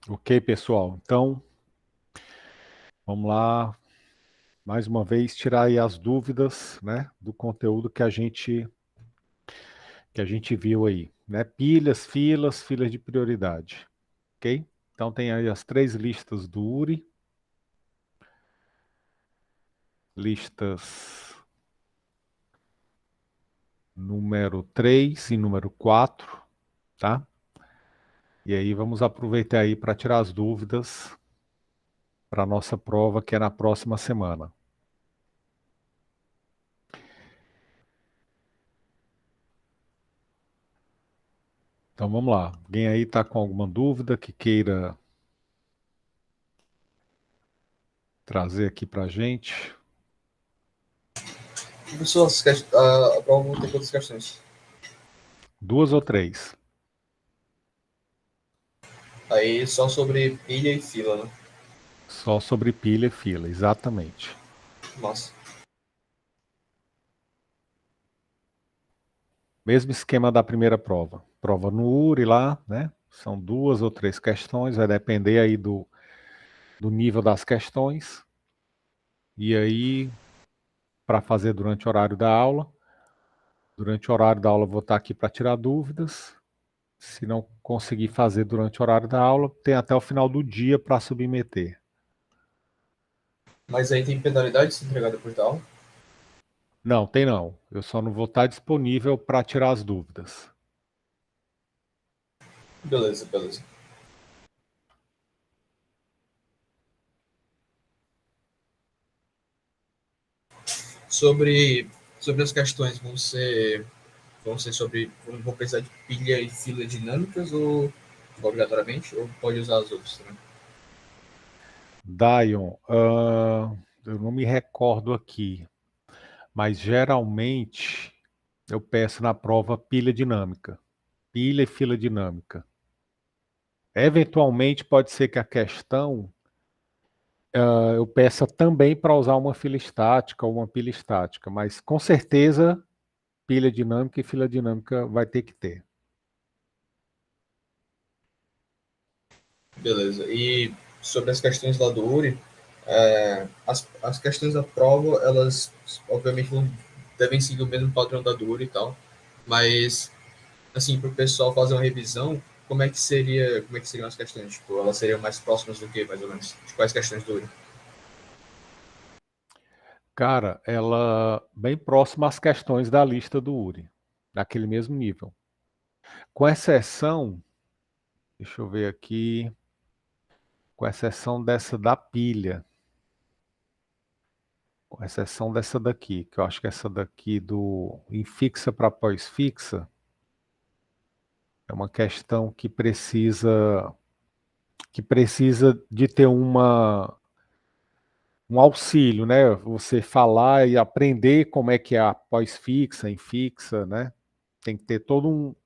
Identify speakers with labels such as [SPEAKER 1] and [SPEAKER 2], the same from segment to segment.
[SPEAKER 1] Ok, pessoal. Então, vamos lá, mais uma vez, tirar aí as dúvidas, né, do conteúdo que a gente viu aí, né? Pilhas, filas, filas de prioridade, ok? Então, tem aí as três listas do URI, listas número 3 e número 4, tá? E aí vamos aproveitar aí para tirar as dúvidas para a nossa prova, que é na próxima semana. Então vamos lá. Alguém aí está com alguma dúvida que queira trazer aqui para a gente?
[SPEAKER 2] Professor, a prova vai ter quantas questões?
[SPEAKER 1] Duas ou três?
[SPEAKER 2] Aí só sobre pilha e fila, né?
[SPEAKER 1] Só sobre pilha e fila, exatamente.
[SPEAKER 2] Massa.
[SPEAKER 1] Mesmo esquema da primeira prova. Prova no URI lá, né? São duas ou três questões, vai depender aí do nível das questões. E aí, para fazer durante o horário da aula. Durante o horário da aula, eu vou estar aqui para tirar dúvidas. Se não conseguir fazer durante o horário da aula, tem até o final do dia para submeter.
[SPEAKER 2] Mas aí tem penalidade se entregar depois da aula?
[SPEAKER 1] Não, tem não. Eu só não vou estar disponível para tirar as dúvidas.
[SPEAKER 2] Beleza, beleza. Sobre, sobre as questões, vão ser sobre. Vão precisar de pilha e fila dinâmicas ou obrigatoriamente? Ou pode usar as outras também?
[SPEAKER 1] Dion, eu não me recordo aqui, mas geralmente eu peço na prova pilha dinâmica. Pilha e fila dinâmica. Eventualmente pode ser que a questão eu peça também para usar uma fila estática ou uma pilha estática, mas com certeza pilha dinâmica e fila dinâmica vai ter que ter.
[SPEAKER 2] Beleza. E sobre as questões lá do URI, as questões da prova, elas obviamente devem seguir o mesmo padrão da do URI e tal, mas assim, para o pessoal fazer uma revisão, como é que seriam as questões? Tipo, elas seriam mais próximas do que, mais ou menos? De quais questões do URI?
[SPEAKER 1] Cara, ela bem próxima às questões da lista do URI, daquele mesmo nível. Com exceção, deixa eu ver aqui, com exceção dessa da pilha, com exceção dessa daqui, que eu acho que essa daqui do infixa para pós-fixa é uma questão que precisa de ter um auxílio, né? Você falar e aprender como é que é a pós-fixa, infixa, né? Tem que ter todo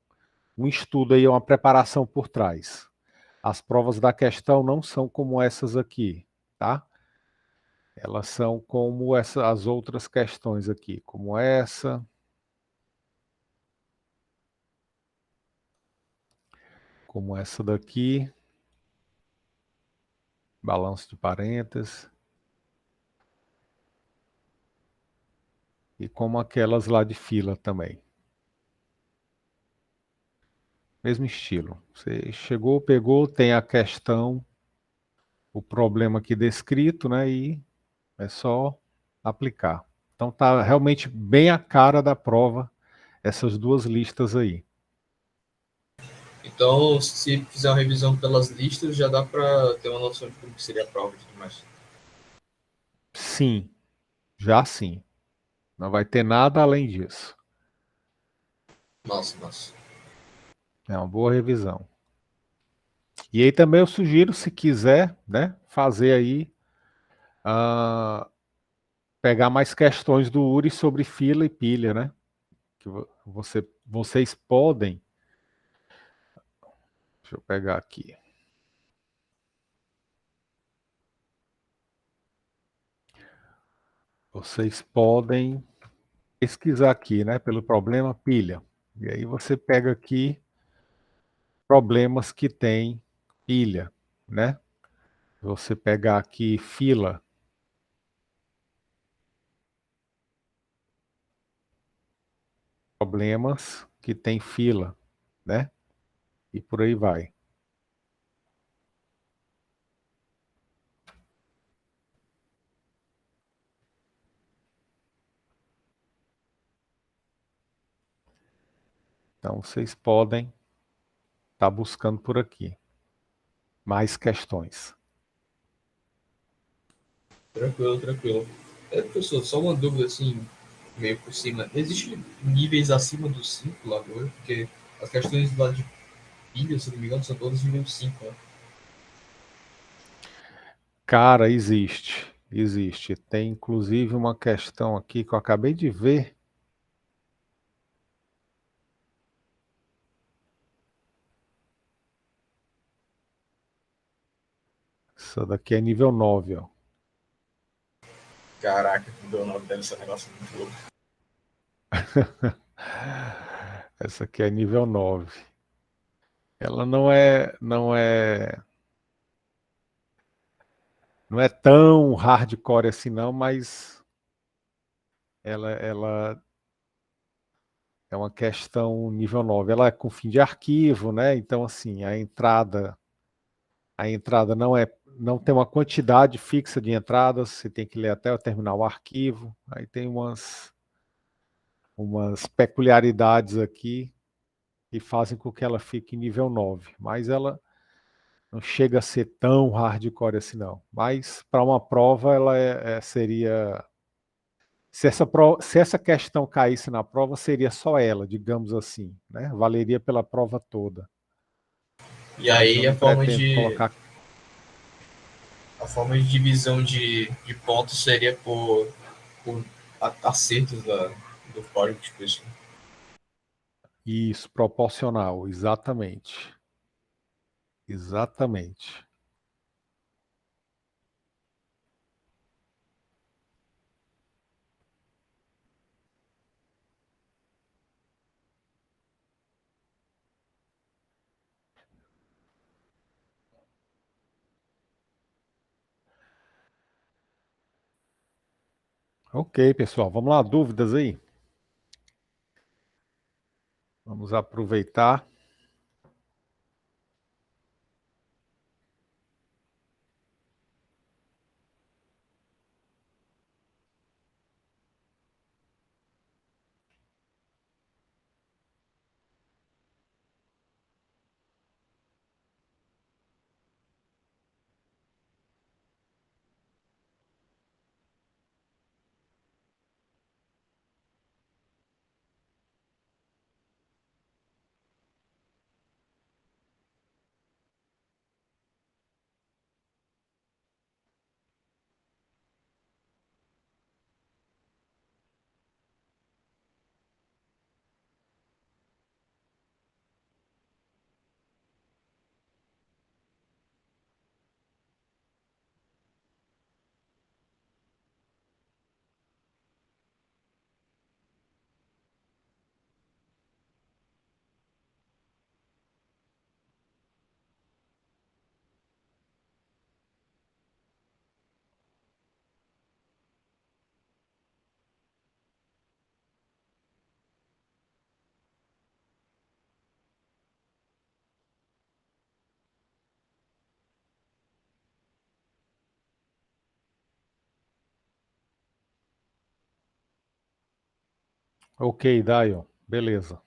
[SPEAKER 1] um estudo aí, uma preparação por trás. As provas da questão não são como essas aqui, tá? Elas são como as outras questões aqui, como essa daqui, balanço de parênteses, e como aquelas lá de fila também. Mesmo estilo. Você chegou, pegou, tem a questão, o problema aqui descrito, né? E é só aplicar. Então tá realmente bem a cara da prova essas duas listas aí.
[SPEAKER 2] Então, se fizer uma revisão pelas listas, já dá para ter uma noção de como que seria a prova e tudo mais.
[SPEAKER 1] Sim, já sim. Não vai ter nada além disso.
[SPEAKER 2] Nossa, nossa.
[SPEAKER 1] É uma boa revisão. E aí também eu sugiro, se quiser, né, fazer aí, ah, pegar mais questões do URI sobre fila e pilha, né? Que vocês podem. Deixa eu pegar aqui. Vocês podem pesquisar aqui, né, pelo problema pilha. E aí você pega aqui problemas que tem pilha. né? Você pegar aqui fila, problemas que tem fila, né? E por aí vai. Então vocês podem estar buscando por aqui mais questões.
[SPEAKER 2] Tranquilo, tranquilo. Professor, só uma dúvida assim, meio por cima. Existem níveis acima do 5 lá do Word? Porque as questões lá de pilha, se não me engano, são todas nível 5, né?
[SPEAKER 1] Cara, existe, existe. Tem inclusive uma questão aqui que eu acabei de ver. Essa daqui é nível 9, ó.
[SPEAKER 2] Caraca, que deu o nome deve ser um negócio muito louco.
[SPEAKER 1] Essa aqui é nível 9. Ela não é tão hardcore assim não, mas ela é uma questão nível 9. Ela é com fim de arquivo, né? Então assim, a entrada não tem uma quantidade fixa de entradas, você tem que ler até terminar o arquivo. Aí tem umas peculiaridades aqui que fazem com que ela fique nível 9, mas ela não chega a ser tão hardcore assim não. Mas para uma prova ela seria, se essa questão caísse na prova, seria só ela, digamos assim, né? Valeria pela prova toda.
[SPEAKER 2] E
[SPEAKER 1] Mas eu
[SPEAKER 2] aí
[SPEAKER 1] não pretendo colocar.
[SPEAKER 2] a forma de divisão de pontos seria por acertos do código, tipo isso.
[SPEAKER 1] Isso, proporcional, exatamente. Exatamente. Ok, pessoal, vamos lá, dúvidas aí? Vamos aproveitar. Ok, Dion, beleza.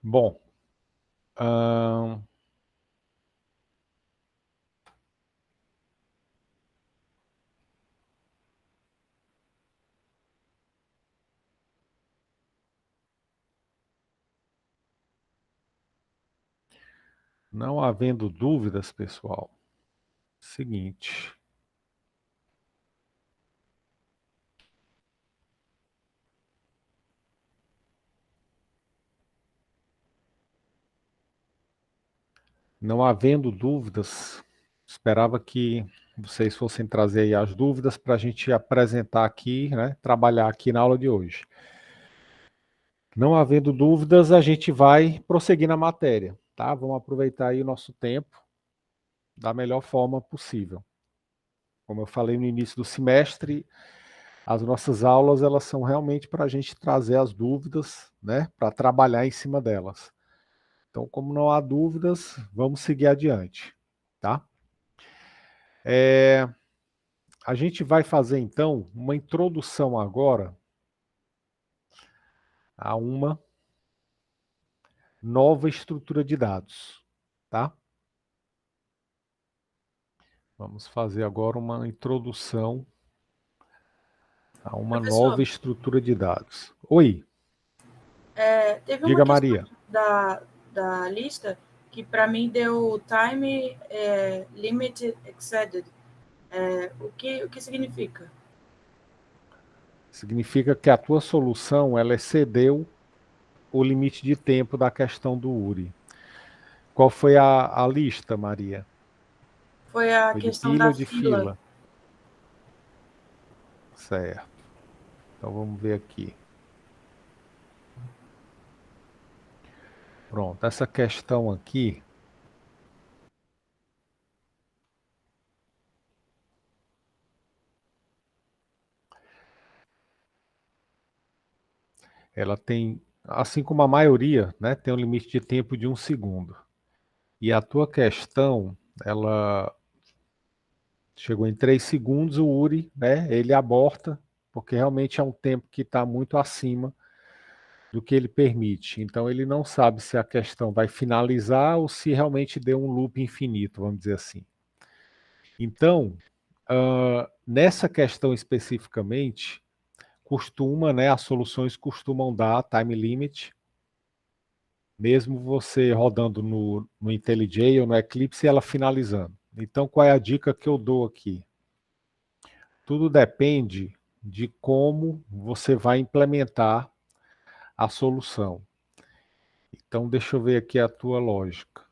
[SPEAKER 1] Bom, ahn, não havendo dúvidas, pessoal, seguinte. Não havendo dúvidas, esperava que vocês fossem trazer aí as dúvidas para a gente apresentar aqui, né, trabalhar aqui na aula de hoje. Não havendo dúvidas, a gente vai prosseguir na matéria, tá? Vamos aproveitar aí o nosso tempo da melhor forma possível. Como eu falei no início do semestre, as nossas aulas elas são realmente para a gente trazer as dúvidas, né, para trabalhar em cima delas. Então, como não há dúvidas, vamos seguir adiante, tá? A gente vai fazer então uma introdução agora a uma nova estrutura de dados, tá? Vamos fazer agora uma introdução a uma nova
[SPEAKER 3] Professor,
[SPEAKER 1] estrutura de dados. Oi,
[SPEAKER 3] teve uma
[SPEAKER 1] diga
[SPEAKER 3] questão
[SPEAKER 1] Maria.
[SPEAKER 3] da lista que para mim deu time limit exceeded. O que significa?
[SPEAKER 1] Significa que a tua solução ela excedeu o limite de tempo da questão do URI. Qual foi a lista, Maria?
[SPEAKER 3] Foi a
[SPEAKER 1] Foi de
[SPEAKER 3] questão
[SPEAKER 1] pilha
[SPEAKER 3] da
[SPEAKER 1] ou de
[SPEAKER 3] fila.
[SPEAKER 1] fila? Certo. Então vamos ver aqui. Pronto, essa questão aqui, ela tem, assim como a maioria, né, tem um limite de tempo de 1 segundo. E a tua questão, ela chegou em 3 segundos, o URI, né, ele aborta, porque realmente é um tempo que está muito acima do que ele permite. Então ele não sabe se a questão vai finalizar ou se realmente deu um loop infinito, vamos dizer assim. Então, nessa questão especificamente, né, as soluções costumam dar time limit, mesmo você rodando no IntelliJ ou no Eclipse e ela finalizando. Então, qual é a dica que eu dou aqui? Tudo depende de como você vai implementar a solução. Então, deixa eu ver aqui a tua lógica.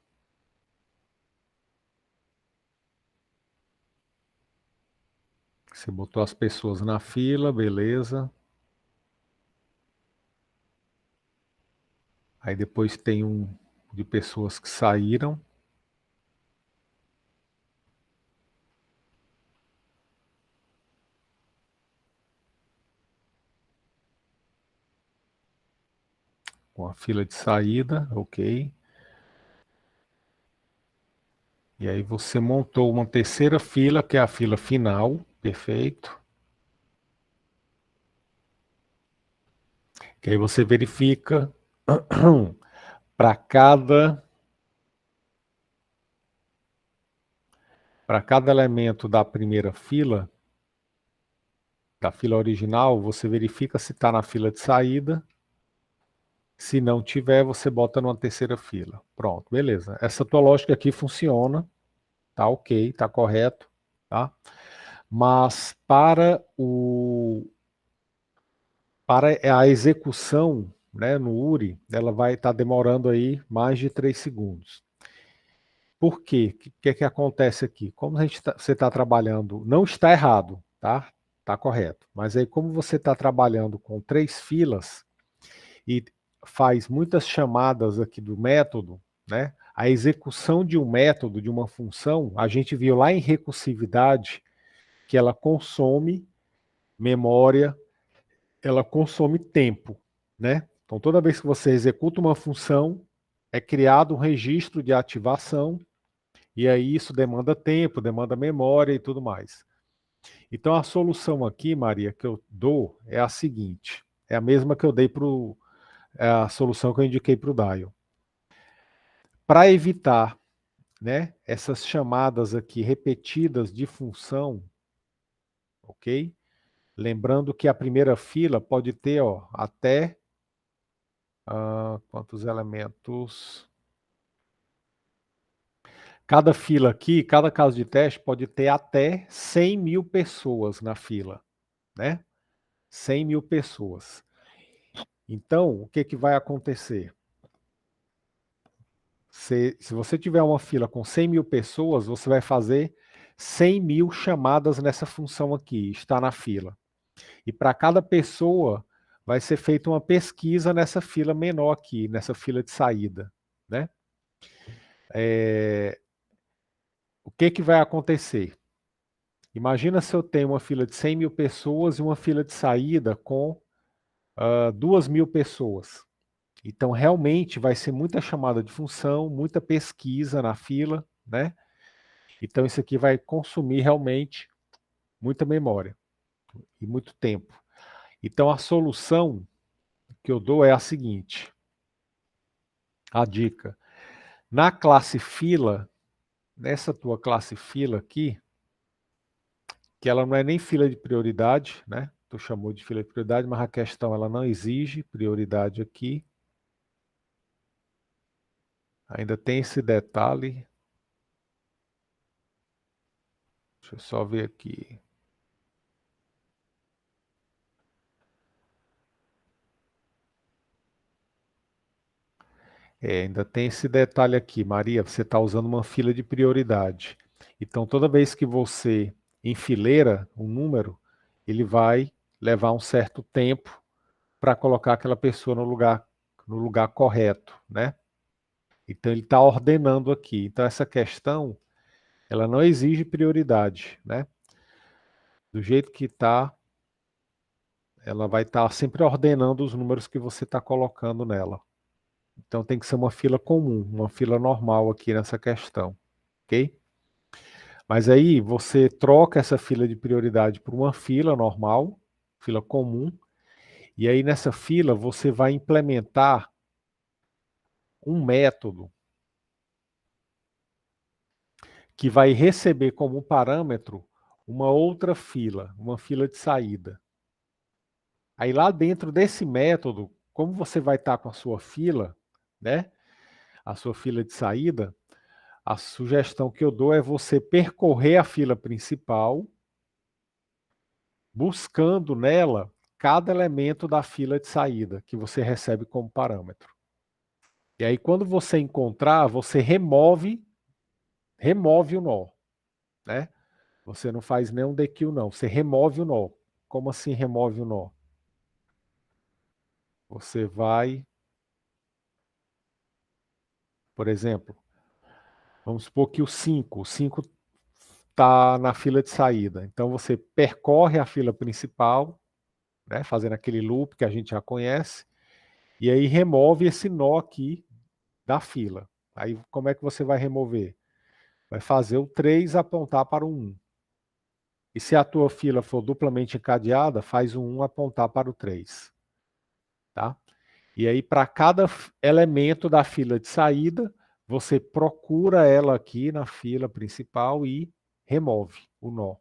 [SPEAKER 1] Você botou as pessoas na fila, beleza. Aí depois tem um de pessoas que saíram. Com a fila de saída, ok. E aí você montou uma terceira fila, que é a fila final, perfeito. Que aí você verifica para cada elemento da primeira fila, da fila original, você verifica se está na fila de saída. Se não tiver, você bota numa terceira fila. Pronto, beleza. Essa tua lógica aqui funciona, tá ok, tá correto, tá? Mas para a execução, né, no URI, ela vai estar demorando aí mais de 3 segundos. Por quê? O que acontece aqui? Como você está trabalhando, não está errado, tá? Está correto. Mas aí, como você está trabalhando com 3 filas e faz muitas chamadas aqui do método, né? A execução de um método, de uma função, a gente viu lá em recursividade que ela consome memória, ela consome tempo, né? Então, toda vez que você executa uma função, é criado um registro de ativação, e aí isso demanda tempo, demanda memória e tudo mais. Então, a solução aqui, Maria, que eu dou é a seguinte: é a mesma que eu dei para a solução que eu indiquei para o Dial. Para evitar, né, essas chamadas aqui repetidas de função, ok? Lembrando que a primeira fila pode ter até quantos elementos? Cada fila aqui, cada caso de teste pode ter até 100 mil pessoas na fila, né? 100 mil pessoas. Então, o que vai acontecer? Se você tiver uma fila com 100 mil pessoas, você vai fazer 100 mil chamadas nessa função aqui, está na fila. E para cada pessoa vai ser feita uma pesquisa nessa fila menor aqui, nessa fila de saída, né? O que vai acontecer? Imagina se eu tenho uma fila de 100 mil pessoas e uma fila de saída com 2 mil pessoas. Então, realmente, vai ser muita chamada de função, muita pesquisa na fila, né? Então, isso aqui vai consumir realmente muita memória e muito tempo. Então, a solução que eu dou é a seguinte. A dica. Na classe fila, nessa tua classe fila aqui, que ela não é nem fila de prioridade, né? Tu chamou de fila de prioridade, mas a questão ela não exige prioridade aqui. Ainda tem esse detalhe. Deixa eu só ver aqui. Ainda tem esse detalhe aqui, Maria, você está usando uma fila de prioridade. Então, toda vez que você enfileira um número, ele vai levar um certo tempo para colocar aquela pessoa no lugar correto, né? Então, ele está ordenando aqui. Então, essa questão, ela não exige prioridade, né? Do jeito que está, ela vai estar sempre ordenando os números que você está colocando nela. Então tem que ser uma fila comum, uma fila normal aqui nessa questão, ok? Mas aí você troca essa fila de prioridade por uma fila normal, fila comum, e aí nessa fila você vai implementar um método que vai receber como parâmetro uma outra fila, uma fila de saída. Aí lá dentro desse método, como você vai estar com a sua fila, né? A sua fila de saída, a sugestão que eu dou é você percorrer a fila principal, buscando nela cada elemento da fila de saída que você recebe como parâmetro. E aí, quando você encontrar, você remove o nó, né? Você não faz nenhum dekill, não. Você remove o nó. Como assim remove o nó? Você vai, por exemplo, vamos supor que o 5 está na fila de saída. Então, você percorre a fila principal, né, fazendo aquele loop que a gente já conhece, e aí remove esse nó aqui da fila. Aí como é que você vai remover? Vai fazer o 3 apontar para o 1. E se a tua fila for duplamente encadeada, faz o 1 apontar para o 3. Tá? E aí para cada elemento da fila de saída, você procura ela aqui na fila principal e remove o nó.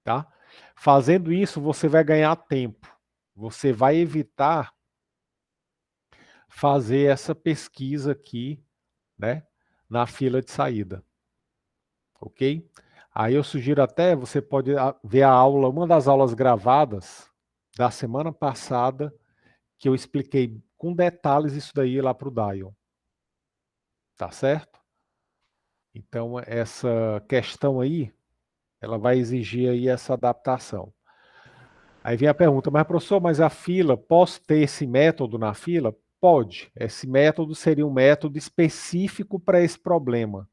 [SPEAKER 1] Tá? Fazendo isso, você vai ganhar tempo. Você vai evitar fazer essa pesquisa aqui, né, na fila de saída. Ok? Aí eu sugiro até, você pode ver a aula, uma das aulas gravadas da semana passada, que eu expliquei com detalhes isso daí lá para o Dion. Tá certo? Então, essa questão aí, ela vai exigir aí essa adaptação. Aí vem a pergunta, mas professor, mas a fila, posso ter esse método na fila? Pode. Esse método seria um método específico para esse problema,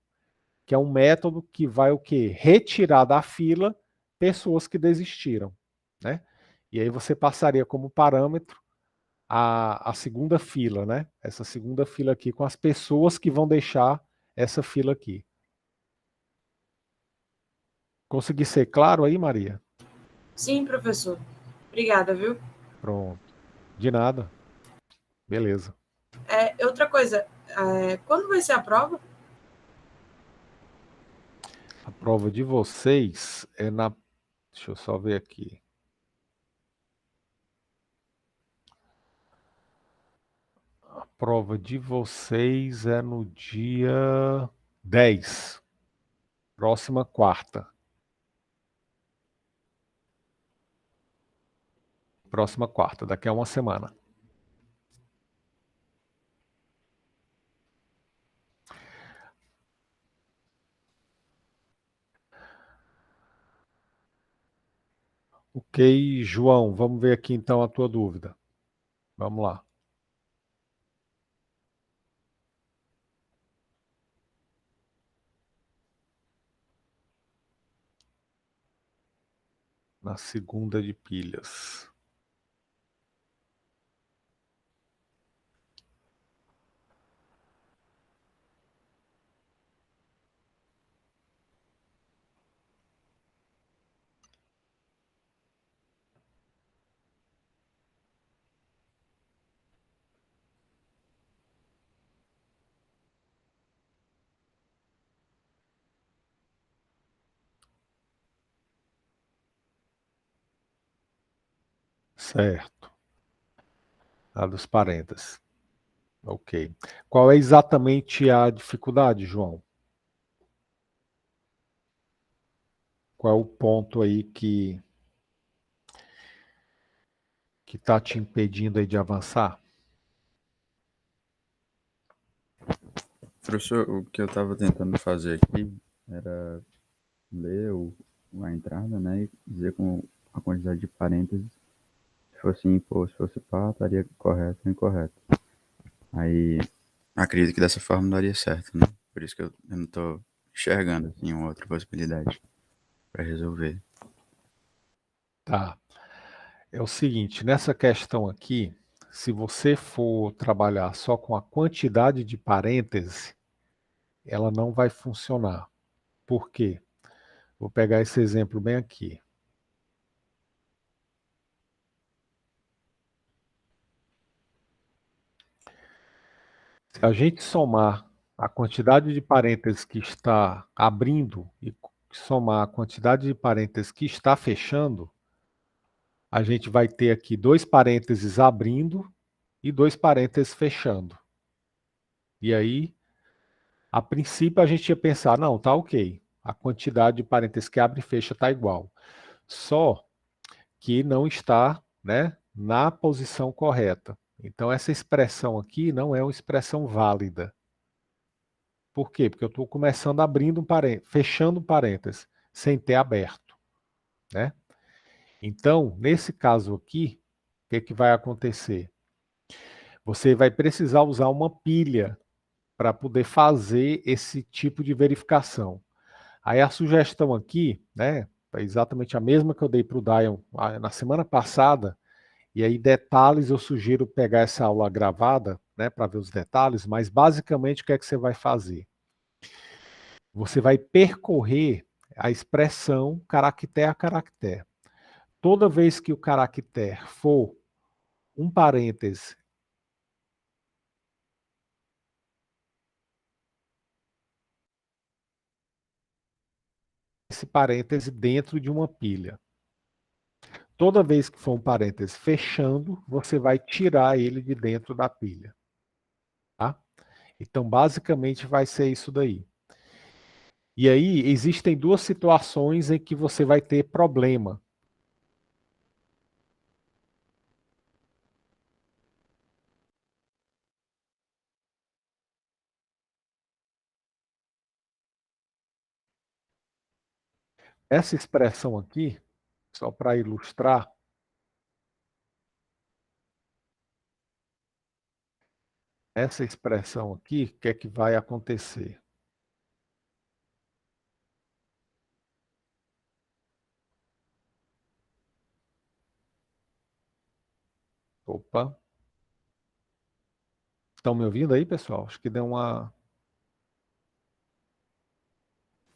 [SPEAKER 1] que é um método que vai o quê? Retirar da fila pessoas que desistiram, né? E aí você passaria como parâmetro a segunda fila, né? Essa segunda fila aqui com as pessoas que vão deixar essa fila aqui. Consegui ser claro aí, Maria?
[SPEAKER 3] Sim, professor. Obrigada, viu?
[SPEAKER 1] Pronto. De nada. Beleza.
[SPEAKER 3] Outra coisa, quando vai ser a prova?
[SPEAKER 1] A prova de vocês é na... Deixa eu só ver aqui. A prova de vocês é no dia 10. Próxima quarta. Próxima quarta, daqui a uma semana. Ok, João, vamos ver aqui então a tua dúvida. Vamos lá. Na segunda de pilhas. Certo. A dos parênteses. Ok. Qual é exatamente a dificuldade, João? Qual é o ponto aí que está te impedindo aí de avançar?
[SPEAKER 4] Professor, o que eu estava tentando fazer aqui era ler a entrada, né, e dizer com a quantidade de parênteses. Se fosse impor, se fosse par, estaria correto ou incorreto. Aí, acredito que dessa forma não daria certo, né? Por isso que eu não estou enxergando, assim, uma outra possibilidade para resolver.
[SPEAKER 1] Tá. É o seguinte, nessa questão aqui, se você for trabalhar só com a quantidade de parênteses, ela não vai funcionar. Por quê? Vou pegar esse exemplo bem aqui. Se a gente somar a quantidade de parênteses que está abrindo e somar a quantidade de parênteses que está fechando, a gente vai ter aqui 2 parênteses abrindo e 2 parênteses fechando. E aí, a princípio, a gente ia pensar, não, tá ok. A quantidade de parênteses que abre e fecha está igual. Só que não está, né, na posição correta. Então, essa expressão aqui não é uma expressão válida. Por quê? Porque eu estou começando abrindo um parênteses, fechando um parênteses, sem ter aberto, né? Então, nesse caso aqui, o que, que vai acontecer? Você vai precisar usar uma pilha para poder fazer esse tipo de verificação. Aí a sugestão aqui, né, é exatamente a mesma que eu dei para o Dion na semana passada, e aí detalhes eu sugiro pegar essa aula gravada, né, para ver os detalhes, mas basicamente o que é que você vai fazer? Você vai percorrer a expressão caractere a caractere. Toda vez que o caractere for um parêntese esse parêntese dentro de uma pilha. Toda vez que for um parêntese fechando, você vai tirar ele de dentro da pilha. Tá? Então, basicamente, vai ser isso daí. E aí, existem duas situações em que você vai ter problema. Essa expressão aqui, só para ilustrar, essa expressão aqui, o que é que vai acontecer? Opa. Estão me ouvindo aí, pessoal? Acho que deu uma...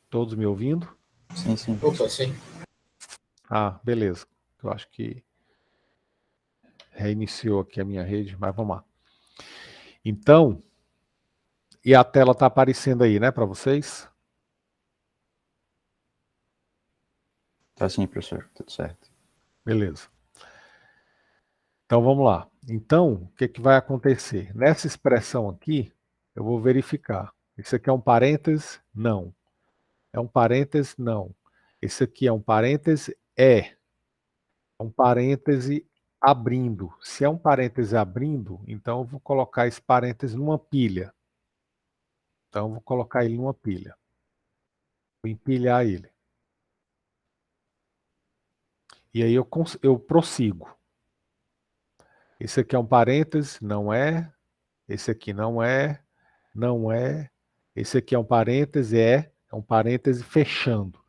[SPEAKER 1] Todos me ouvindo?
[SPEAKER 4] Sim, sim.
[SPEAKER 2] Opa, sim.
[SPEAKER 1] Ah, beleza. Eu acho que reiniciou aqui a minha rede, mas vamos lá. Então, e a tela está aparecendo aí, né, para vocês?
[SPEAKER 4] Tá sim, professor. Tudo certo.
[SPEAKER 1] Beleza. Então vamos lá. Então, o que, que vai acontecer? Nessa expressão aqui, eu vou verificar. Isso aqui é um parêntese? Não. É um parêntese? Não. Esse aqui é um parêntese? É. É um parêntese abrindo. Se é um parêntese abrindo, então eu vou colocar esse parêntese numa pilha. Então eu vou colocar ele numa pilha. Vou empilhar ele. E aí eu prossigo. Esse aqui é um parêntese, não é. Esse aqui não é, não é. Esse aqui é um parêntese, é um parêntese fechando.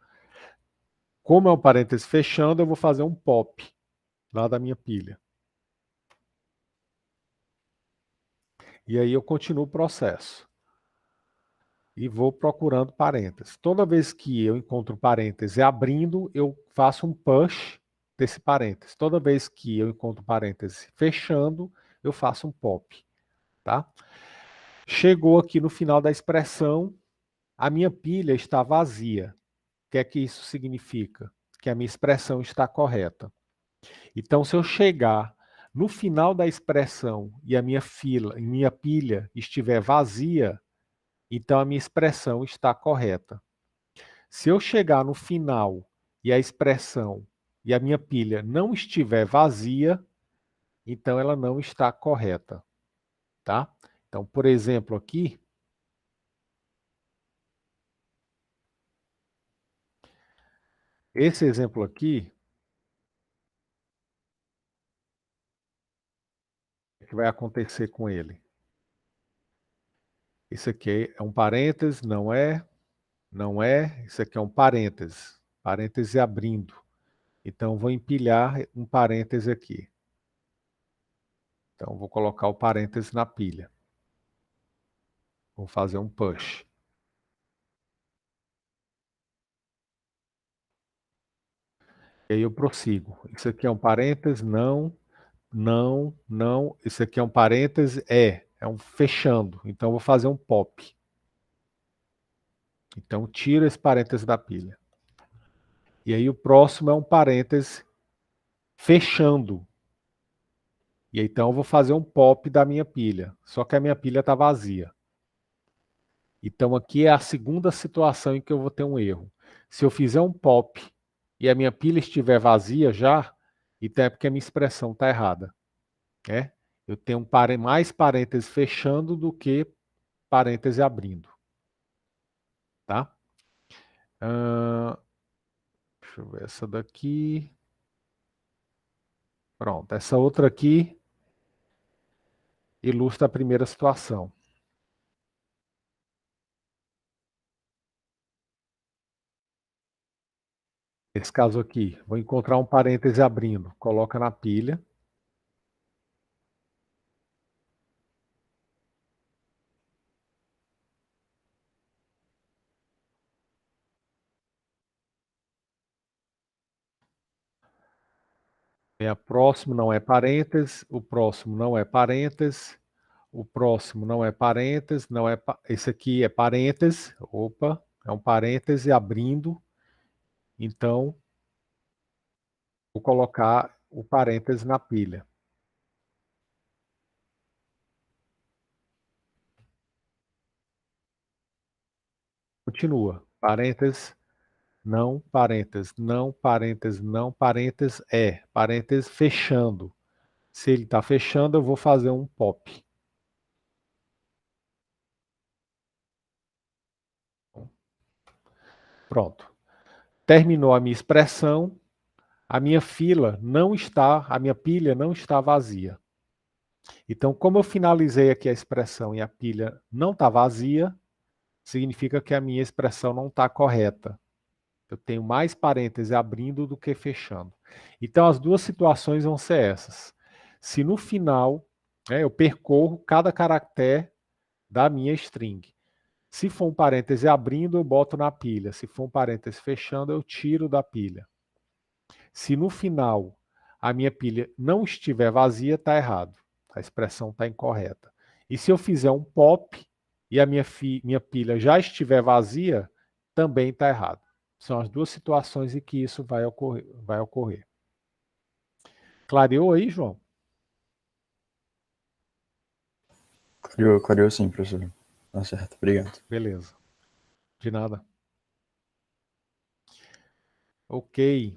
[SPEAKER 1] Como é um parêntese fechando, eu vou fazer um pop lá da minha pilha. E aí eu continuo o processo. E vou procurando parênteses. Toda vez que eu encontro um parêntese abrindo, eu faço um push desse parêntese. Toda vez que eu encontro um parêntese fechando, eu faço um pop. Tá? Chegou aqui no final da expressão, a minha pilha está vazia. O que é que isso significa? Que a minha expressão está correta. Então, se eu chegar no final da expressão e a minha pilha estiver vazia, então a minha expressão está correta. Se eu chegar no final e a expressão e a minha pilha não estiver vazia, então ela não está correta, tá? Então, por exemplo, aqui, esse exemplo aqui, o que vai acontecer com ele? Isso aqui é um parênteses, não é, não é, isso aqui é um parênteses, parênteses abrindo. Então, vou empilhar um parêntese aqui. Então, vou colocar o parêntese na pilha. Vou fazer um push. E aí eu prossigo. Isso aqui é um parêntese, não, não, não. Isso aqui é um parêntese, é um fechando. Então, vou fazer um pop. Então, tiro esse parêntese da pilha. E aí o próximo é um parêntese fechando. E então eu vou fazer um pop da minha pilha. Só que a minha pilha está vazia. Então aqui é a segunda situação em que eu vou ter um erro. Se eu fizer um pop e a minha pilha estiver vazia já, então é porque a minha expressão está errada. Né? Eu tenho mais parênteses fechando do que parêntese abrindo. Tá? Deixa eu ver essa daqui. Pronto, essa outra aqui ilustra a primeira situação. Nesse caso aqui, vou encontrar um parêntese abrindo, coloca na pilha. A próximo não é parêntese, o próximo não é parêntese, o próximo não é parêntese, não é esse aqui é parêntese, opa, é um parêntese abrindo, então vou colocar o parêntese na pilha. Continua, parêntese, não, parêntese, não, parêntese, não, parêntese, parêntese fechando. Se ele está fechando, eu vou fazer um pop. Pronto. Terminou a minha expressão, a minha a minha pilha não está vazia. Então, como eu finalizei aqui a expressão e a pilha não está vazia, significa que a minha expressão não está correta. Eu tenho mais parênteses abrindo do que fechando. Então, as duas situações vão ser essas. Se no final eu percorro cada caractere da minha string. Se for um parêntese abrindo, eu boto na pilha. Se for um parêntese fechando, eu tiro da pilha. Se no final a minha pilha não estiver vazia, está errado. A expressão está incorreta. E se eu fizer um pop e a minha pilha já estiver vazia, também está errado. São as duas situações em que isso vai ocorrer. Clareou aí, João?
[SPEAKER 4] Clareou sim, professor. Tá certo, obrigado.
[SPEAKER 1] Beleza. De nada. Ok.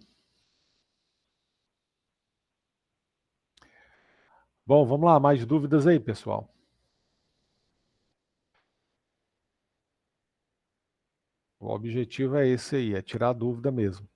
[SPEAKER 1] Bom, vamos lá. Mais dúvidas aí, pessoal? O objetivo é esse aí, é tirar dúvida mesmo.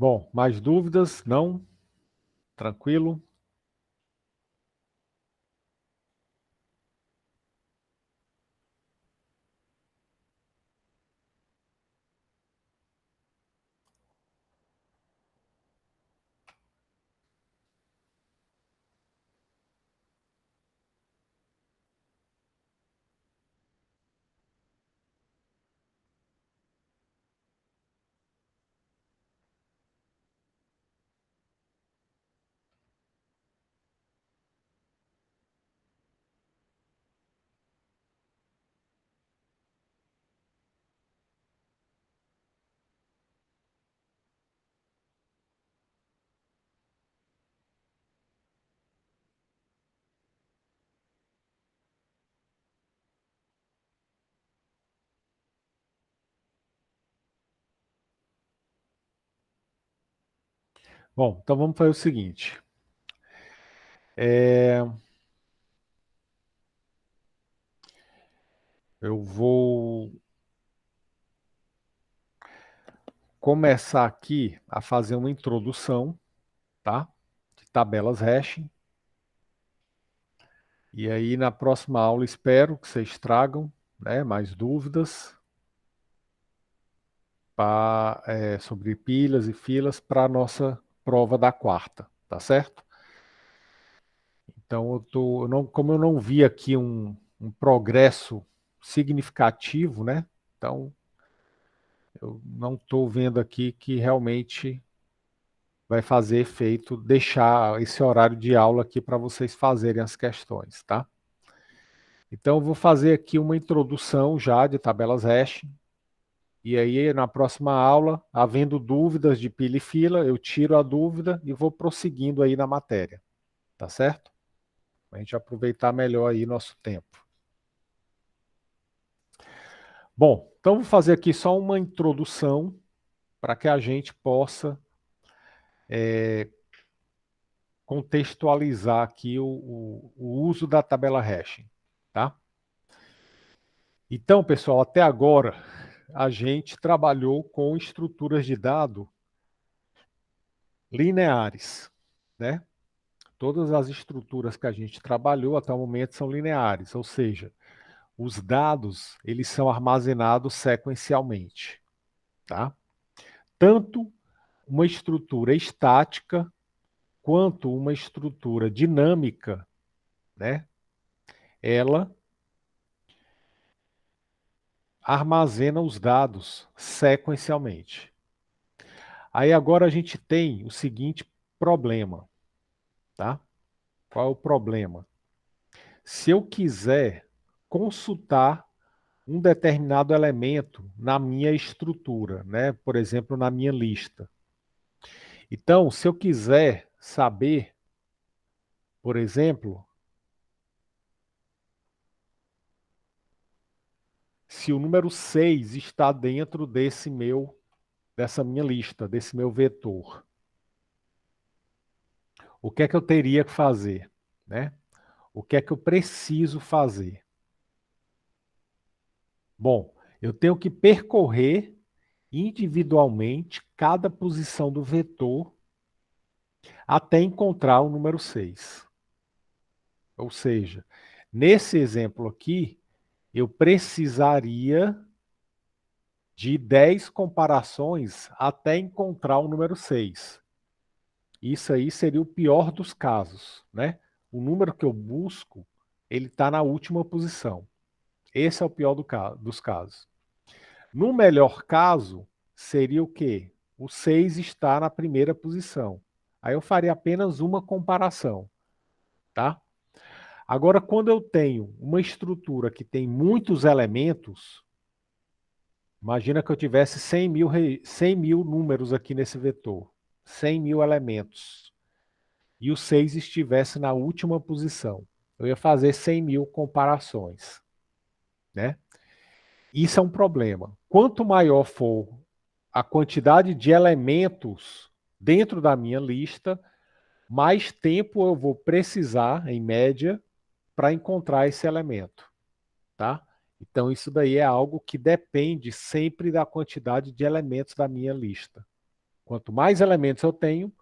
[SPEAKER 1] Bom, mais dúvidas? Não? Tranquilo? Bom, então vamos fazer o seguinte. Eu vou começar aqui a fazer uma introdução, tá? De tabelas hashing. E aí na próxima aula espero que vocês tragam, né, mais dúvidas sobre pilhas e filas para a nossa prova da quarta, tá certo? Então como eu não vi aqui um progresso significativo, né? Então eu não estou vendo aqui que realmente vai fazer efeito deixar esse horário de aula aqui para vocês fazerem as questões, tá? Então eu vou fazer aqui uma introdução já de tabelas hash, e aí na próxima aula, havendo dúvidas de pilha e fila, eu tiro a dúvida e vou prosseguindo aí na matéria, tá certo? Para a gente aproveitar melhor aí nosso tempo. Bom, então vou fazer aqui só uma introdução para que a gente possa contextualizar aqui o uso da tabela hashing, tá? Então, pessoal, até agora a gente trabalhou com estruturas de dado lineares, né? Todas as estruturas que a gente trabalhou até o momento são lineares, ou seja, os dados eles são armazenados sequencialmente, tá? Tanto uma estrutura estática quanto uma estrutura dinâmica, né? Ela armazena os dados sequencialmente. Aí agora a gente tem o seguinte problema, tá? Qual é o problema? Se eu quiser consultar um determinado elemento na minha estrutura, né? Por exemplo, na minha lista. Então, se eu quiser saber, por exemplo, se o número 6 está dentro dessa minha lista, desse meu vetor, o que é que eu teria que fazer, né? O que é que eu preciso fazer? Bom, eu tenho que percorrer individualmente cada posição do vetor até encontrar o número 6. Ou seja, nesse exemplo aqui, eu precisaria de 10 comparações até encontrar o número 6. Isso aí seria o pior dos casos, né? O número que eu busco, ele está na última posição. Esse é o pior dos casos. No melhor caso, seria o quê? O 6 está na primeira posição. Aí eu faria apenas uma comparação, tá? Agora, quando eu tenho uma estrutura que tem muitos elementos, imagina que eu tivesse 100 mil números aqui nesse vetor, 100 mil elementos, e o 6 estivesse na última posição. Eu ia fazer 100 mil comparações, né? Isso é um problema. Quanto maior for a quantidade de elementos dentro da minha lista, mais tempo eu vou precisar, em média, para encontrar esse elemento, tá? Então isso daí é algo que depende sempre da quantidade de elementos da minha lista. Quanto mais elementos eu tenho,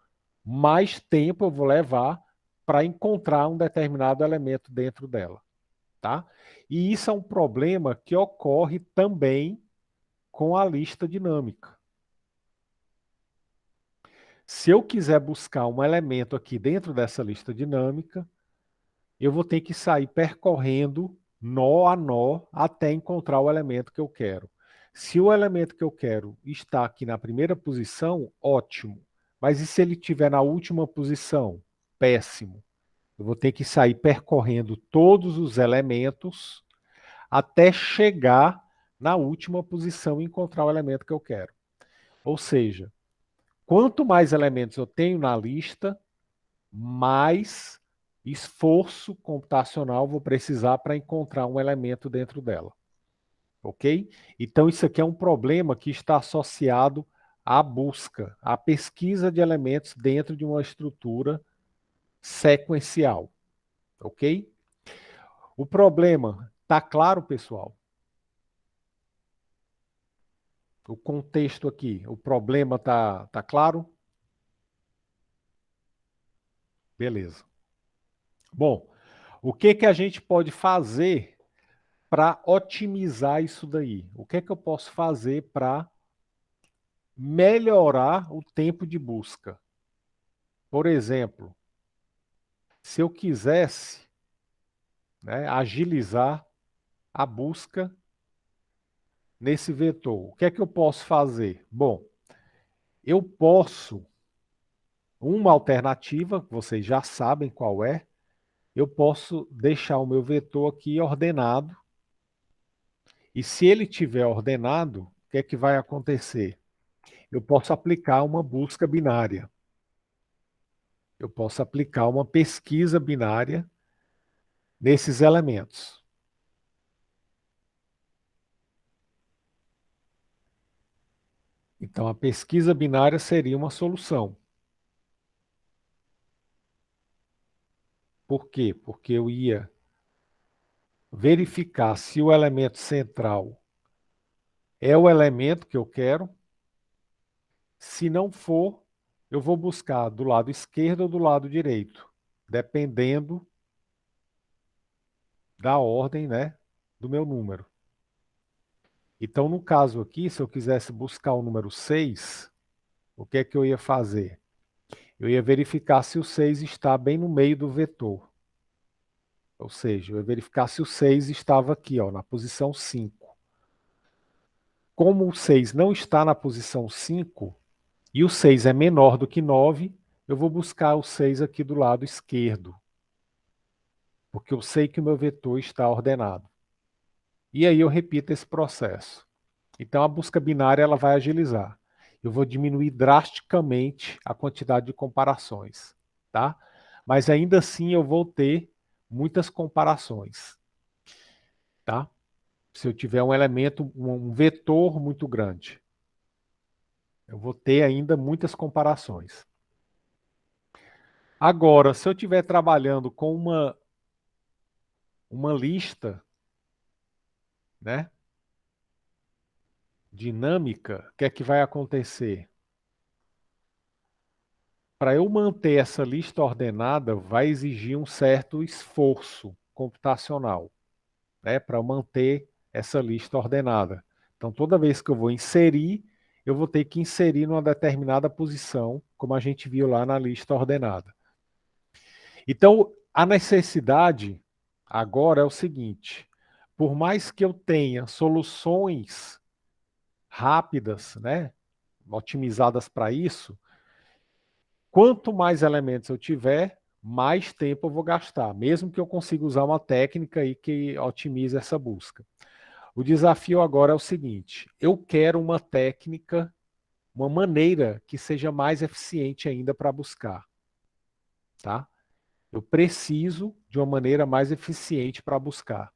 [SPEAKER 1] mais tempo eu vou levar para encontrar um determinado elemento dentro dela, tá? E isso é um problema que ocorre também com a lista dinâmica. Se eu quiser buscar um elemento aqui dentro dessa lista dinâmica, eu vou ter que sair percorrendo nó a nó até encontrar o elemento que eu quero. Se o elemento que eu quero está aqui na primeira posição, ótimo. Mas e se ele estiver na última posição? Péssimo. Eu vou ter que sair percorrendo todos os elementos até chegar na última posição e encontrar o elemento que eu quero. Ou seja, quanto mais elementos eu tenho na lista, mais esforço computacional vou precisar para encontrar um elemento dentro dela. Ok? Então, isso aqui é um problema que está associado à busca, à pesquisa de elementos dentro de uma estrutura sequencial. Ok? O problema, está claro, pessoal? O contexto aqui, o problema tá claro? Beleza. Bom, o que a gente pode fazer para otimizar isso daí? O que eu posso fazer para melhorar o tempo de busca? Por exemplo, se eu quisesse, né, agilizar a busca nesse vetor, o que eu posso fazer? Bom, eu posso, uma alternativa, vocês já sabem qual é, eu posso deixar o meu vetor aqui ordenado, e se ele tiver ordenado, o que vai acontecer? Eu posso aplicar uma busca binária. Eu posso aplicar uma pesquisa binária nesses elementos. Então, a pesquisa binária seria uma solução. Por quê? Porque eu ia verificar se o elemento central é o elemento que eu quero. Se não for, eu vou buscar do lado esquerdo ou do lado direito, dependendo da ordem, né, do meu número. Então, no caso aqui, se eu quisesse buscar o número 6, o que é que eu ia fazer? Eu ia verificar se o 6 está bem no meio do vetor. Ou seja, eu ia verificar se o 6 estava aqui, ó, na posição 5. Como o 6 não está na posição 5, e o 6 é menor do que 9, eu vou buscar o 6 aqui do lado esquerdo. Porque eu sei que o meu vetor está ordenado. E aí eu repito esse processo. Então a busca binária ela vai agilizar. Eu vou diminuir drasticamente a quantidade de comparações, tá? Mas ainda assim eu vou ter muitas comparações, tá? Se eu tiver um elemento, um vetor muito grande, eu vou ter ainda muitas comparações. Agora, se eu estiver trabalhando com uma lista, né, dinâmica, o que é que vai acontecer? Para eu manter essa lista ordenada, vai exigir um certo esforço computacional, né, para manter essa lista ordenada. Então, toda vez que eu vou inserir, eu vou ter que inserir numa determinada posição, como a gente viu lá na lista ordenada. Então, a necessidade agora é o seguinte: por mais que eu tenha soluções rápidas, né, otimizadas para isso, quanto mais elementos eu tiver, mais tempo eu vou gastar, mesmo que eu consiga usar uma técnica aí que otimize essa busca. O desafio agora é o seguinte: eu quero uma técnica, uma maneira que seja mais eficiente ainda para buscar, tá? Eu preciso de uma maneira mais eficiente para buscar.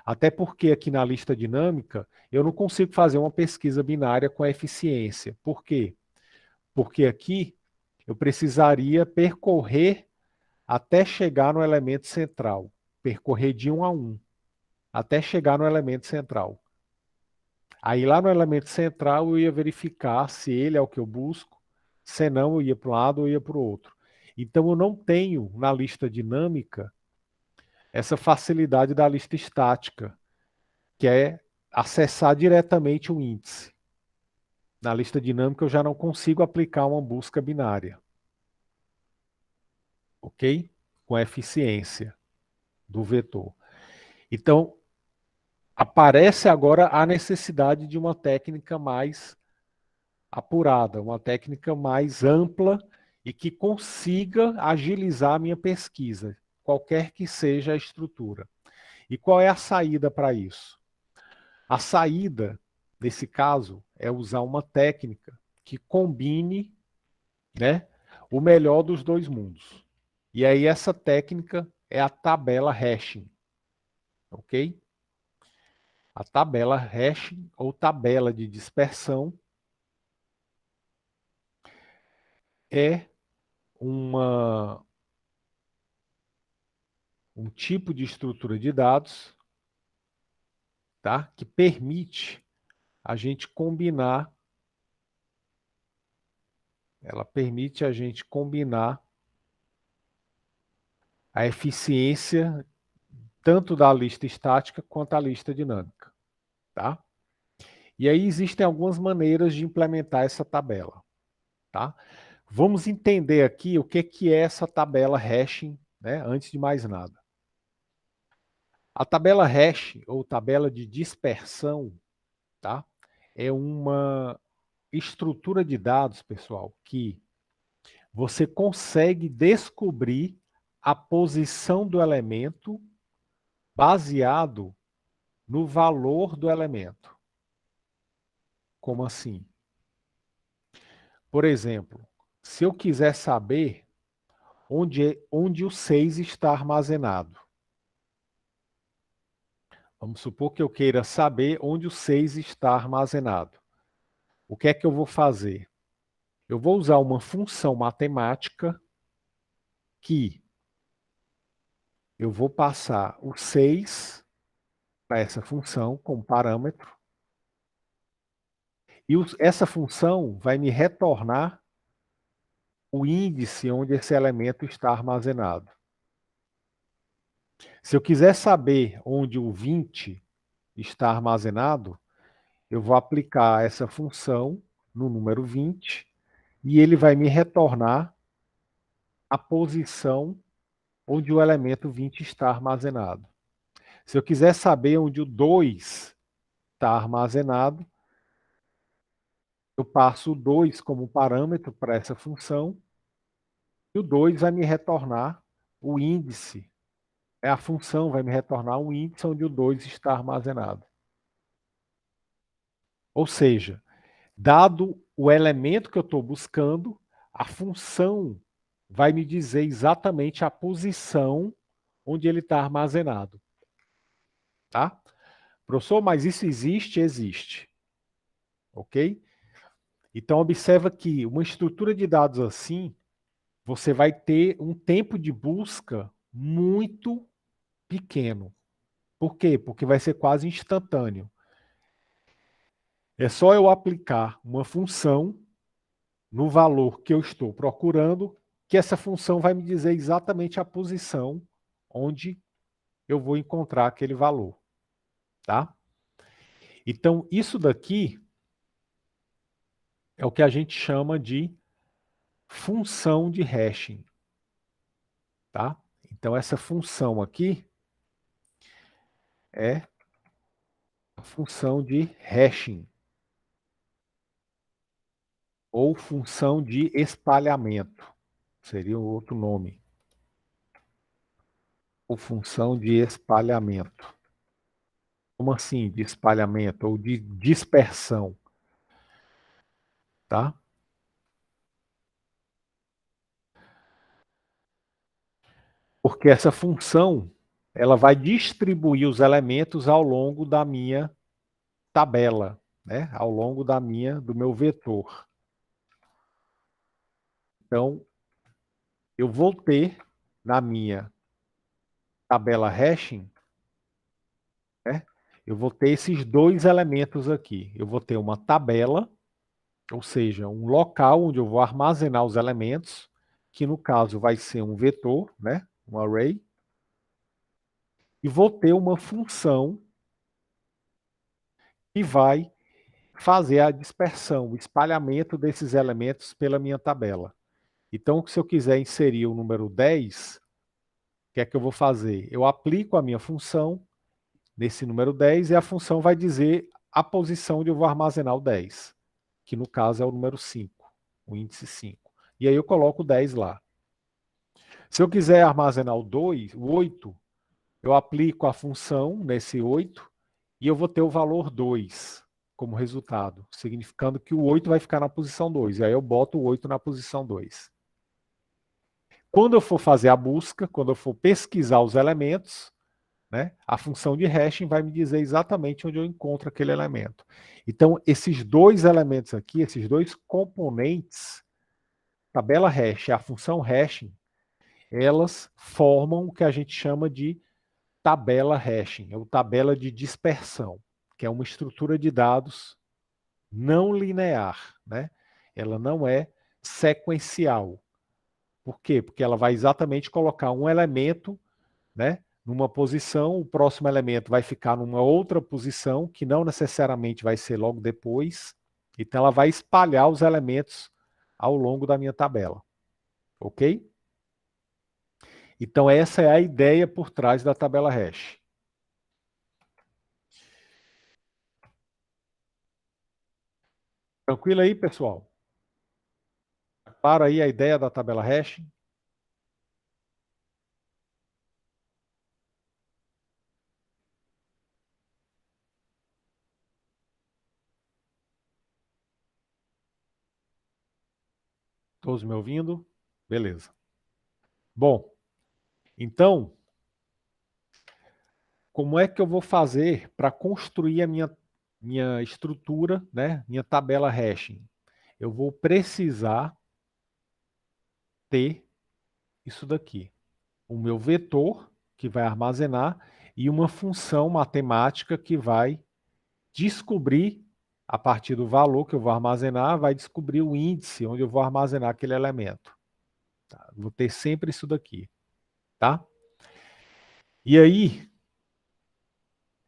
[SPEAKER 1] Até porque aqui na lista dinâmica, eu não consigo fazer uma pesquisa binária com eficiência. Por quê? Porque aqui eu precisaria percorrer até chegar no elemento central. Percorrer de 1 a 1, até chegar no elemento central. Aí lá no elemento central eu ia verificar se ele é o que eu busco, senão eu ia para um lado ou ia para o outro. Então eu não tenho na lista dinâmica essa facilidade da lista estática, que é acessar diretamente o índice. Na lista dinâmica eu já não consigo aplicar uma busca binária. Ok? Com eficiência do vetor. Então, aparece agora a necessidade de uma técnica mais apurada, uma técnica mais ampla e que consiga agilizar a minha pesquisa, qualquer que seja a estrutura. E qual é a saída para isso? A saída, nesse caso, é usar uma técnica que combine, né, o melhor dos dois mundos. E aí essa técnica é a tabela hashing, ok? A tabela hashing ou tabela de dispersão é um tipo de estrutura de dados, tá, que permite a gente combinar, ela permite a gente combinar a eficiência tanto da lista estática quanto a lista dinâmica, tá? E aí existem algumas maneiras de implementar essa tabela, tá? Vamos entender aqui o que é essa tabela hashing, né, antes de mais nada. A tabela hash, ou tabela de dispersão, tá, é uma estrutura de dados, pessoal, que você consegue descobrir a posição do elemento baseado no valor do elemento. Como assim? Por exemplo, se eu quiser saber onde o 6 está armazenado. Vamos supor que eu queira saber onde o 6 está armazenado. O que é que eu vou fazer? Eu vou usar uma função matemática que eu vou passar o 6 para essa função como parâmetro. E essa função vai me retornar o índice onde esse elemento está armazenado. Se eu quiser saber onde o 20 está armazenado, eu vou aplicar essa função no número 20 e ele vai me retornar a posição onde o elemento 20 está armazenado. Se eu quiser saber onde o 2 está armazenado, eu passo o 2 como parâmetro para essa função e o 2 vai me retornar o índice. A função vai me retornar o índice onde o 2 está armazenado. Ou seja, dado o elemento que eu estou buscando, a função vai me dizer exatamente a posição onde ele está armazenado. Tá? Professor, mas isso existe? Existe. Ok? Então, observa que uma estrutura de dados assim, você vai ter um tempo de busca muito pequeno. Por quê? Porque vai ser quase instantâneo. É só eu aplicar uma função no valor que eu estou procurando, que essa função vai me dizer exatamente a posição onde eu vou encontrar aquele valor. Tá? Então, isso daqui é o que a gente chama de função de hashing. Tá? Então, essa função aqui é a função de hashing, ou função de espalhamento, seria o outro nome. Ou função de espalhamento. Como assim de espalhamento ou de dispersão? Tá? Porque essa função, ela vai distribuir os elementos ao longo da minha tabela, né? Ao longo do meu vetor. Então, eu vou ter na minha tabela hashing, né? Eu vou ter esses dois elementos aqui. Eu vou ter uma tabela ou seja, um local onde eu vou armazenar os elementos, que no caso vai ser um vetor, né? Um array, e vou ter uma função que vai fazer a dispersão, o espalhamento desses elementos pela minha tabela. Então, se eu quiser inserir o número 10, o que é que eu vou fazer? Eu aplico a minha função nesse número 10 e a função vai dizer a posição onde eu vou armazenar o 10, que no caso é o número 5, o índice 5. E aí eu coloco o 10 lá. Se eu quiser armazenar o 2, o 8, eu aplico a função nesse 8 e eu vou ter o valor 2 como resultado, significando que o 8 vai ficar na posição 2. E aí eu boto o 8 na posição 2. Quando eu for fazer a busca, quando eu for pesquisar os elementos, né, a função de hashing vai me dizer exatamente onde eu encontro aquele elemento. Então, esses dois elementos aqui, esses dois componentes, tabela hash e a função hashing, elas formam o que a gente chama de tabela hashing, ou tabela de dispersão, que é uma estrutura de dados não linear, né? Ela não é sequencial. Por quê? Porque ela vai exatamente colocar um elemento, né, numa posição, o próximo elemento vai ficar numa outra posição, que não necessariamente vai ser logo depois. Então ela vai espalhar os elementos ao longo da minha tabela. Ok? Então essa é a ideia por trás da tabela hash. Tranquilo aí, pessoal? Para aí a ideia da tabela hash. Todos me ouvindo? Beleza. Bom, então, como é que eu vou fazer para construir a minha estrutura, né? Minha tabela hashing? Eu vou precisar ter isso daqui. O meu vetor, que vai armazenar, e uma função matemática que vai descobrir, a partir do valor que eu vou armazenar, vai descobrir o índice onde eu vou armazenar aquele elemento. Tá? Vou ter sempre isso daqui. Tá? E aí,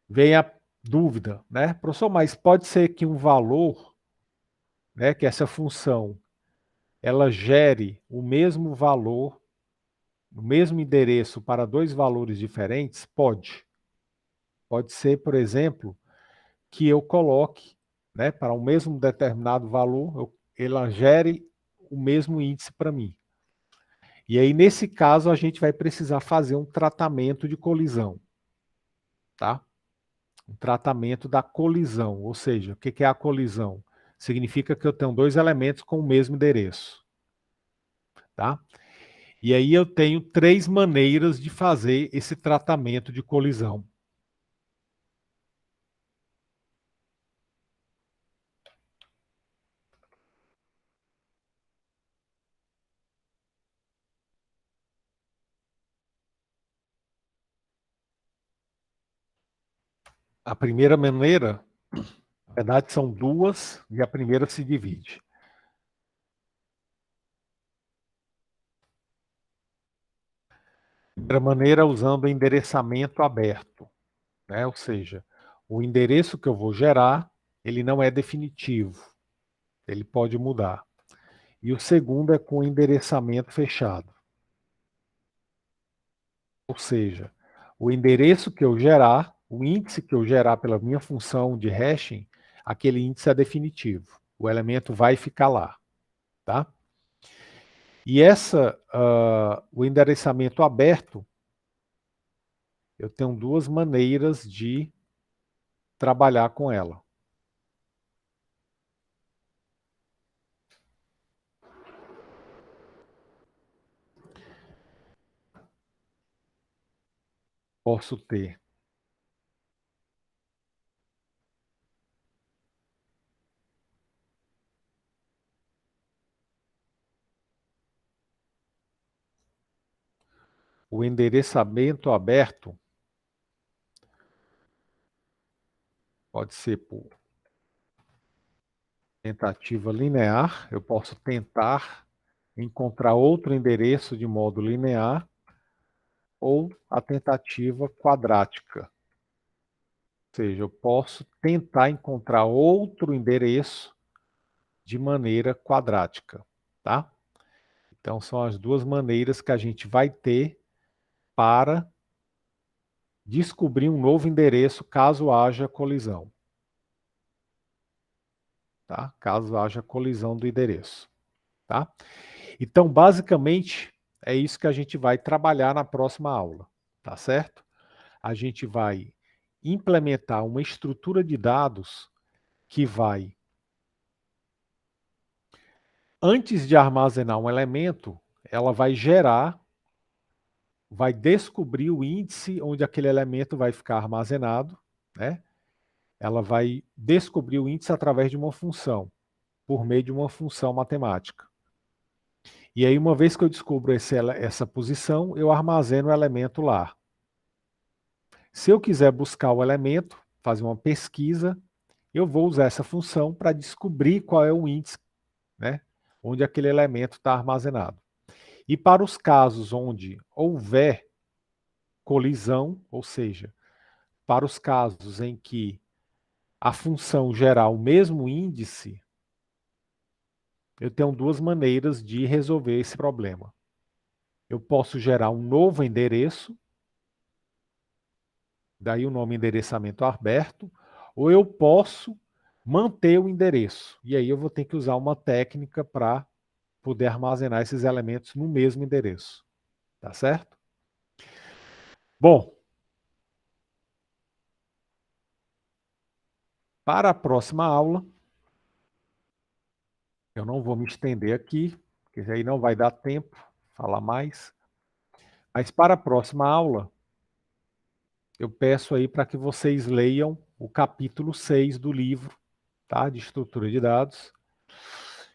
[SPEAKER 1] vem a dúvida, né? Professor, mas pode ser que um valor, né, que essa função, ela gere o mesmo valor, o mesmo endereço para dois valores diferentes? Pode. Pode ser, por exemplo, que eu coloque, né, para o mesmo determinado valor, ela gere o mesmo índice para mim. E aí, nesse caso, a gente vai precisar fazer um tratamento de colisão. Tá? Um tratamento da colisão. Ou seja, o que é a colisão? Significa que eu tenho dois elementos com o mesmo endereço. Tá? E aí eu tenho três maneiras de fazer esse tratamento de colisão. A primeira maneira, na verdade, são duas, e a primeira se divide. A primeira maneira é usando o endereçamento aberto, né? Ou seja, o endereço que eu vou gerar, ele não é definitivo, ele pode mudar. E o segundo é com endereçamento fechado. Ou seja, o endereço que eu gerar, o índice que eu gerar pela minha função de hashing, aquele índice é definitivo. O elemento vai ficar lá. Tá? E o endereçamento aberto, eu tenho duas maneiras de trabalhar com ela. Posso ter o endereçamento aberto, pode ser por tentativa linear, eu posso tentar encontrar outro endereço de modo linear, ou a tentativa quadrática. Ou seja, eu posso tentar encontrar outro endereço de maneira quadrática, tá? Então, são as duas maneiras que a gente vai ter para descobrir um novo endereço caso haja colisão. Tá? Caso haja colisão do endereço. Tá? Então, basicamente, é isso que a gente vai trabalhar na próxima aula. Tá certo? A gente vai implementar uma estrutura de dados que vai, antes de armazenar um elemento, ela vai gerar, vai descobrir o índice onde aquele elemento vai ficar armazenado, né? Ela vai descobrir o índice através de uma função, por meio de uma função matemática. E aí, uma vez que eu descubro essa posição, eu armazeno o elemento lá. Se eu quiser buscar o elemento, fazer uma pesquisa, eu vou usar essa função para descobrir qual é o índice, né, onde aquele elemento está armazenado. E para os casos onde houver colisão, ou seja, para os casos em que a função gerar o mesmo índice, eu tenho duas maneiras de resolver esse problema. Eu posso gerar um novo endereço, daí o nome endereçamento aberto, ou eu posso manter o endereço. E aí eu vou ter que usar uma técnica para poder armazenar esses elementos no mesmo endereço. Tá certo? Bom, para a próxima aula, eu não vou me estender aqui, porque aí não vai dar tempo falar mais. Mas para a próxima aula, eu peço aí para que vocês leiam o capítulo 6 do livro, tá? De estrutura de dados.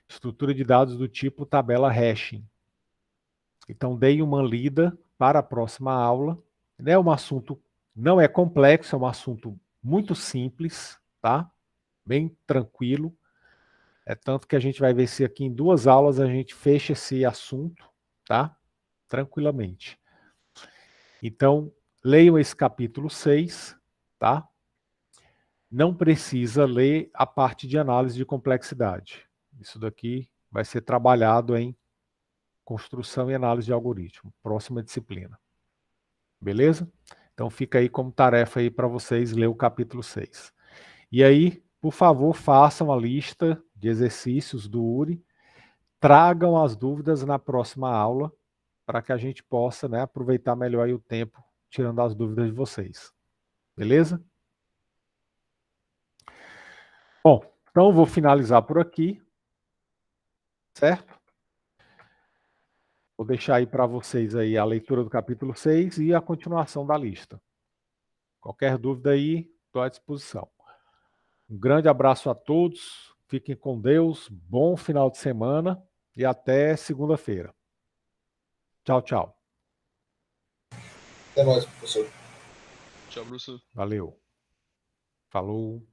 [SPEAKER 1] Estrutura de dados do tipo tabela hashing. Então, deem uma lida para a próxima aula. É um assunto, não é complexo, é um assunto muito simples, tá? Bem tranquilo. É tanto que a gente vai ver se aqui em 2 aulas a gente fecha esse assunto, tá? Tranquilamente. Então, leiam esse capítulo 6, tá? Não precisa ler a parte de análise de complexidade. Isso daqui vai ser trabalhado em construção e análise de algoritmo, próxima disciplina. Beleza? Então fica aí como tarefa aí para vocês ler o capítulo 6. E aí, por favor, façam a lista de exercícios do URI, tragam as dúvidas na próxima aula, para que a gente possa, né, aproveitar melhor aí o tempo, tirando as dúvidas de vocês. Beleza? Bom, então eu vou finalizar por aqui, certo? Vou deixar aí para vocês aí a leitura do capítulo 6 e a continuação da lista. Qualquer dúvida aí, estou à disposição. Um grande abraço a todos, fiquem com Deus, bom final de semana e até segunda-feira. Tchau, tchau.
[SPEAKER 2] Até mais, professor.
[SPEAKER 5] Tchau, professor.
[SPEAKER 1] Valeu. Falou.